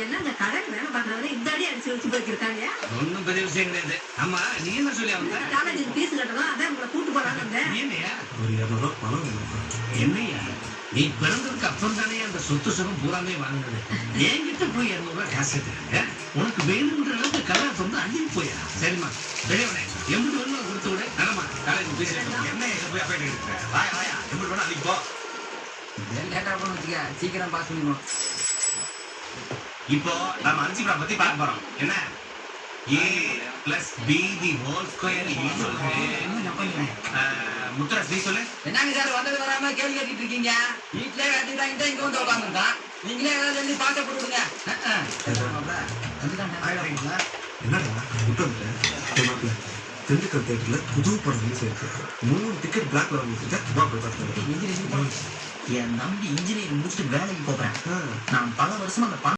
என்னங்க கடைக்கு வேலை பார்க்கறவங்க இந்த அடி அடிச்சு வச்சு போயிருக்காங்க. ஒன்னும் பெரிய விஷயம் கிடையாது. ஆமா நீ என்ன சொல்லி வந்த? காலேஜுக்கு ஃபீஸ் கட்டணும், அதான் உங்களை கூட்டு போறாங்க வந்தேன். ஏனையா ஒரு 200 ரூபாய் பணம் வேணும். என்னையா நீ பிறந்ததுக்கு அப்புறம் தானே அந்த சொத்து சுகம் பூராமே வாங்கினது. என்கிட்ட போய் 200 ரூபாய் காசு கேட்கிறேன். உனக்கு வேணுன்ற அளவுக்கு கல்யாணம் வந்து அள்ளி போயா? சரிம்மா பெரியவனே 80 வேணும் கொடுத்து விட நடமா காலேஜ் ஃபீஸ் என்ன போய் அப்பா எடுக்கிறேன். வாயா வாயா 80 வேணா அன்னைக்கு போ. லேட்டா போன வச்சுக்க, சீக்கிரம் பாஸ் பண்ணிடுவோம். இப்போ நம்ம அல்ஜிப்ரா பத்தி பார்க்க போறோம். என்ன a plus b the whole square equal to Muthuraj நீ சொல்லு. என்னங்க சார் வந்தது வராம கேள்வி கேட்டுட்டு இருக்கீங்க? வீட்லயே வேட்டிட்டாங்க, இங்க வந்து உட்காந்துருக்கா. நீங்களே ஏதாவது சொல்லி பாச கொடுங்க. என்னடா விட்டு திண்டுக்கல் தேட்டர்ல புது படம் ரிலீஸ் ஆயிருக்கு. 3 டிக்கெட் பிளாக்ல வாங்கிட்டு என் நம்பி இன்ஜினியரிங் முடிச்சுட்டு வேலைக்கு போறேன். நான் பல வருஷமா அந்த